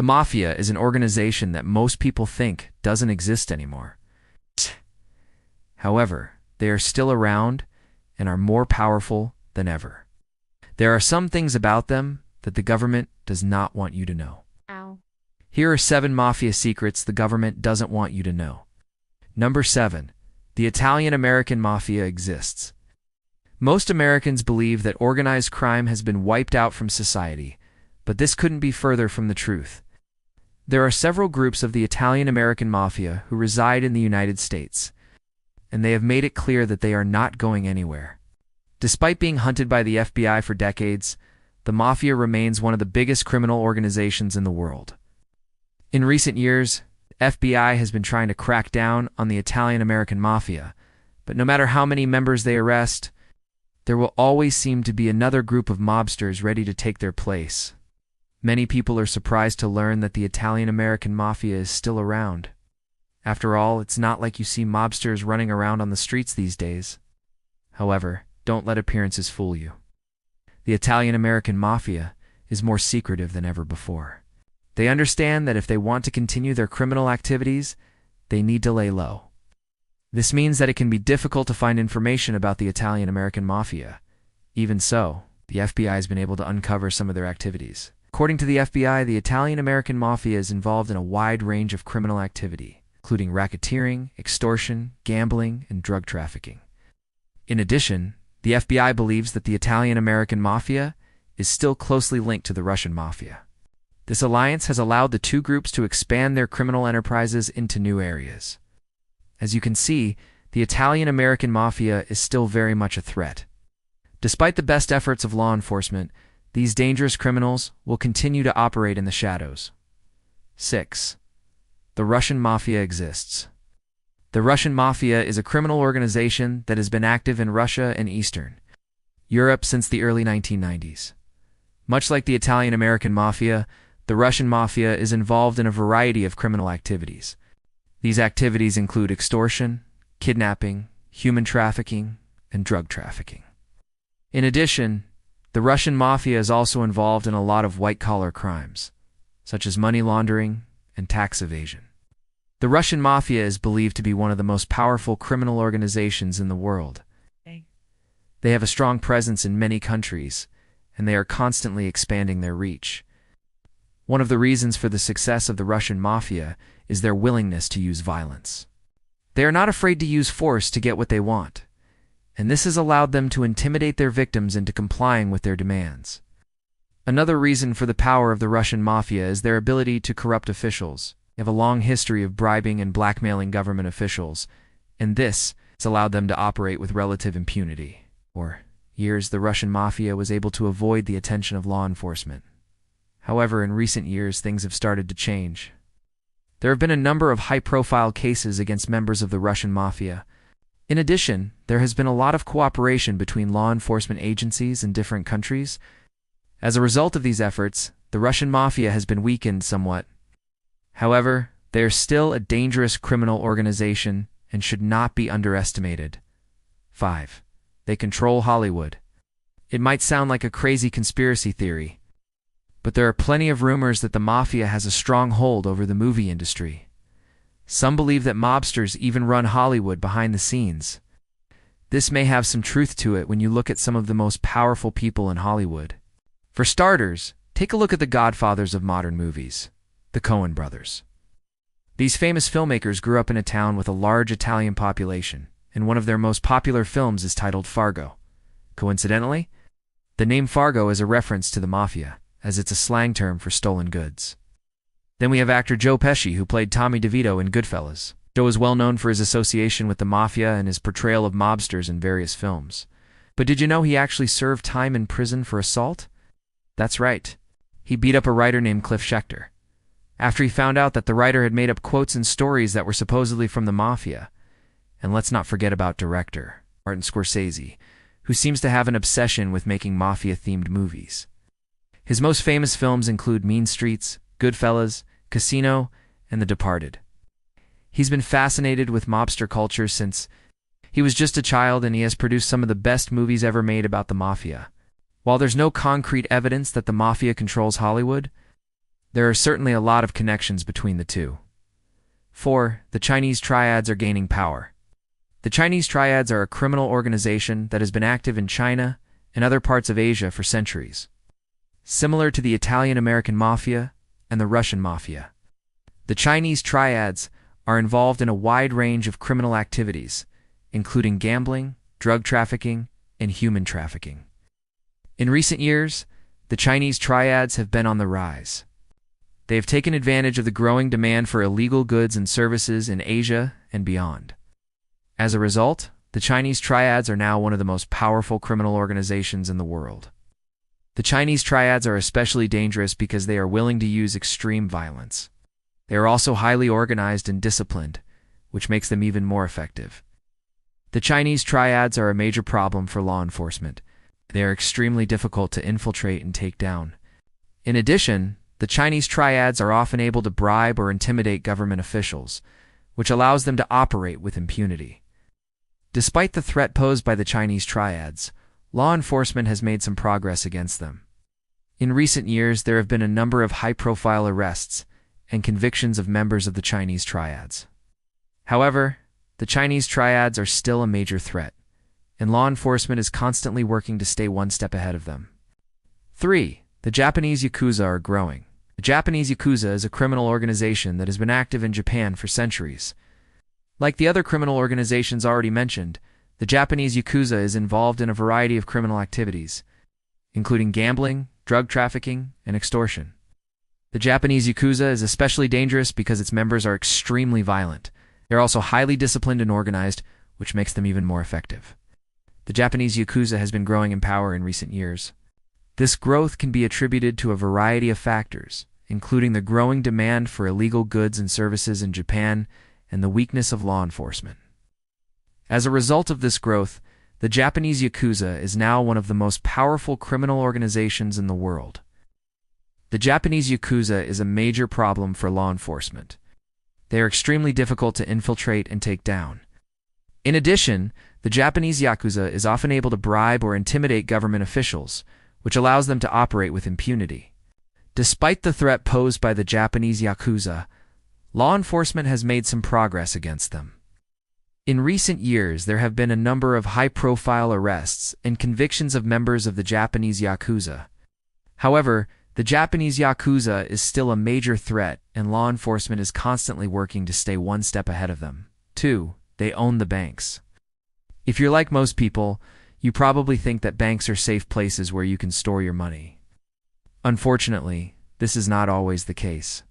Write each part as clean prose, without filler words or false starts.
The Mafia is an organization that most people think doesn't exist anymore. However, they are still around and are more powerful than ever. There are some things about them that the government does not want you to know. Ow. Here are 7 Mafia secrets the government doesn't want you to know. Number 7. The Italian-American Mafia exists. Most Americans believe that organized crime has been wiped out from society, but this couldn't be further from the truth. There are several groups of the Italian-American Mafia who reside in the United States, and they have made it clear that they are not going anywhere. Despite being hunted by the FBI for decades, the Mafia remains one of the biggest criminal organizations in the world. In recent years, the FBI has been trying to crack down on the Italian-American Mafia, but no matter how many members they arrest, there will always seem to be another group of mobsters ready to take their place. Many people are surprised to learn that the Italian-American Mafia is still around. After all, it's not like you see mobsters running around on the streets these days. However, don't let appearances fool you. The Italian-American Mafia is more secretive than ever before. They understand that if they want to continue their criminal activities, they need to lay low. This means that it can be difficult to find information about the Italian-American Mafia. Even so, the FBI has been able to uncover some of their activities. According to the FBI, the Italian-American Mafia is involved in a wide range of criminal activity, including racketeering, extortion, gambling, and drug trafficking. In addition, the FBI believes that the Italian-American Mafia is still closely linked to the Russian Mafia. This alliance has allowed the two groups to expand their criminal enterprises into new areas. As you can see, the Italian-American Mafia is still very much a threat. Despite the best efforts of law enforcement, these dangerous criminals will continue to operate in the shadows. 6. The Russian Mafia exists. The Russian Mafia is a criminal organization that has been active in Russia and Eastern Europe since the early 1990s. Much like the Italian-American Mafia, the Russian Mafia is involved in a variety of criminal activities. These activities include extortion, kidnapping, human trafficking, and drug trafficking. In addition, the Russian Mafia is also involved in a lot of white-collar crimes, such as money laundering and tax evasion. The Russian Mafia is believed to be one of the most powerful criminal organizations in the world. They have a strong presence in many countries, and they are constantly expanding their reach. One of the reasons for the success of the Russian Mafia is their willingness to use violence. They are not afraid to use force to get what they want, and this has allowed them to intimidate their victims into complying with their demands. Another reason for the power of the Russian Mafia is their ability to corrupt officials. They have a long history of bribing and blackmailing government officials, and this has allowed them to operate with relative impunity. For years, the Russian Mafia was able to avoid the attention of law enforcement. However, in recent years, things have started to change. There have been a number of high-profile cases against members of the Russian Mafia. In addition, there has been a lot of cooperation between law enforcement agencies in different countries. As a result of these efforts, the Russian Mafia has been weakened somewhat. However, they are still a dangerous criminal organization and should not be underestimated. 5. They control Hollywood. It might sound like a crazy conspiracy theory, but there are plenty of rumors that the Mafia has a strong hold over the movie industry. Some believe that mobsters even run Hollywood behind the scenes. This may have some truth to it when you look at some of the most powerful people in Hollywood. For starters, take a look at the godfathers of modern movies, the Coen brothers. These famous filmmakers grew up in a town with a large Italian population, and one of their most popular films is titled Fargo. Coincidentally, the name Fargo is a reference to the Mafia, as it's a slang term for stolen goods. Then we have actor Joe Pesci, who played Tommy DeVito in Goodfellas. Joe is well known for his association with the Mafia and his portrayal of mobsters in various films. But did you know he actually served time in prison for assault? That's right. He beat up a writer named Cliff Schechter. After he found out that the writer had made up quotes and stories that were supposedly from the Mafia. And let's not forget about director Martin Scorsese, who seems to have an obsession with making Mafia-themed movies. His most famous films include Mean Streets, Goodfellas, Casino, and The Departed. He's been fascinated with mobster culture since he was just a child, and he has produced some of the best movies ever made about the Mafia. While there's no concrete evidence that the Mafia controls Hollywood, There are certainly a lot of connections between the two. 4. The Chinese triads are gaining power. The Chinese triads are a criminal organization that has been active in China and other parts of Asia for centuries, similar to the Italian-American Mafia and the Russian Mafia. The Chinese triads are involved in a wide range of criminal activities, including gambling, drug trafficking, and human trafficking. In recent years, the Chinese triads have been on the rise. They have taken advantage of the growing demand for illegal goods and services in Asia and beyond. As a result, the Chinese triads are now one of the most powerful criminal organizations in the world. The Chinese triads are especially dangerous because they are willing to use extreme violence. They are also highly organized and disciplined, which makes them even more effective. The Chinese triads are a major problem for law enforcement. They are extremely difficult to infiltrate and take down. In addition, the Chinese triads are often able to bribe or intimidate government officials, which allows them to operate with impunity. Despite the threat posed by the Chinese triads, law enforcement has made some progress against them. In recent years, there have been a number of high-profile arrests and convictions of members of the Chinese triads. However, the Chinese triads are still a major threat, and law enforcement is constantly working to stay one step ahead of them. 3. The Japanese Yakuza are growing. The Japanese Yakuza is a criminal organization that has been active in Japan for centuries. Like the other criminal organizations already mentioned, the Japanese Yakuza is involved in a variety of criminal activities, including gambling, drug trafficking, and extortion. The Japanese Yakuza is especially dangerous because its members are extremely violent. They're also highly disciplined and organized, which makes them even more effective. The Japanese Yakuza has been growing in power in recent years. This growth can be attributed to a variety of factors, including the growing demand for illegal goods and services in Japan and the weakness of law enforcement. As a result of this growth, the Japanese Yakuza is now one of the most powerful criminal organizations in the world. The Japanese Yakuza is a major problem for law enforcement. They are extremely difficult to infiltrate and take down. In addition, the Japanese Yakuza is often able to bribe or intimidate government officials, which allows them to operate with impunity. Despite the threat posed by the Japanese Yakuza, law enforcement has made some progress against them. In recent years, there have been a number of high-profile arrests and convictions of members of the Japanese Yakuza. However, the Japanese Yakuza is still a major threat, and law enforcement is constantly working to stay one step ahead of them. 2. They own the banks. If you're like most people, you probably think that banks are safe places where you can store your money. Unfortunately, this is not always the case.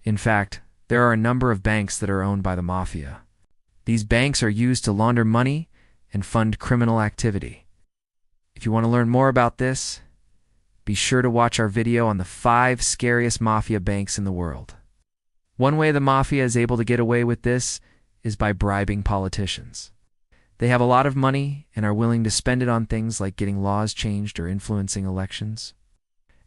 In fact, there are a number of banks that are owned by the Mafia. These banks are used to launder money and fund criminal activity. If you want to learn more about this, be sure to watch our video on the 5 scariest Mafia banks in the world. One way the Mafia is able to get away with this is by bribing politicians. They have a lot of money and are willing to spend it on things like getting laws changed or influencing elections.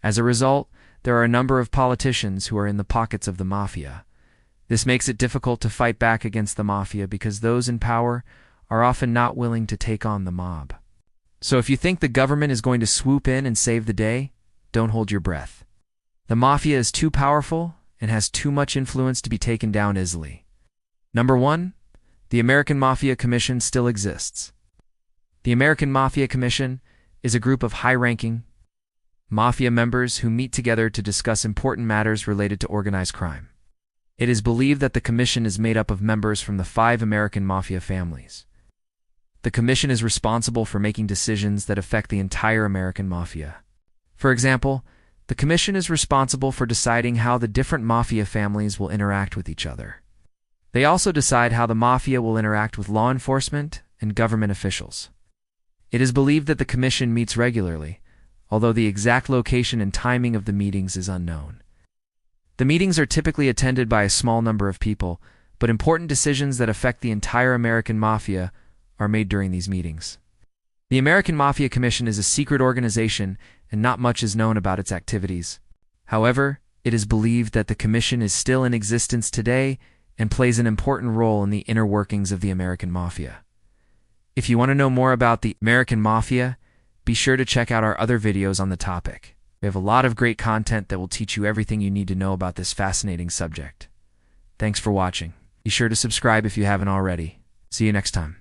As a result, there are a number of politicians who are in the pockets of the Mafia. This makes it difficult to fight back against the Mafia because those in power are often not willing to take on the mob. So if you think the government is going to swoop in and save the day, don't hold your breath. The Mafia is too powerful and has too much influence to be taken down easily. Number 1. The American Mafia Commission still exists. The American Mafia Commission is a group of high-ranking Mafia members who meet together to discuss important matters related to organized crime. It is believed that the Commission is made up of members from the 5 American Mafia families. The Commission is responsible for making decisions that affect the entire American Mafia. For example, the Commission is responsible for deciding how the different Mafia families will interact with each other. They also decide how the Mafia will interact with law enforcement and government officials. It is believed that the Commission meets regularly, although the exact location and timing of the meetings is unknown. The meetings are typically attended by a small number of people, but important decisions that affect the entire American Mafia are made during these meetings. The American Mafia Commission is a secret organization and not much is known about its activities. However, it is believed that the Commission is still in existence today and plays an important role in the inner workings of the American Mafia. If you want to know more about the American Mafia, be sure to check out our other videos on the topic. We have a lot of great content that will teach you everything you need to know about this fascinating subject. Thanks for watching. Be sure to subscribe if you haven't already. See you next time.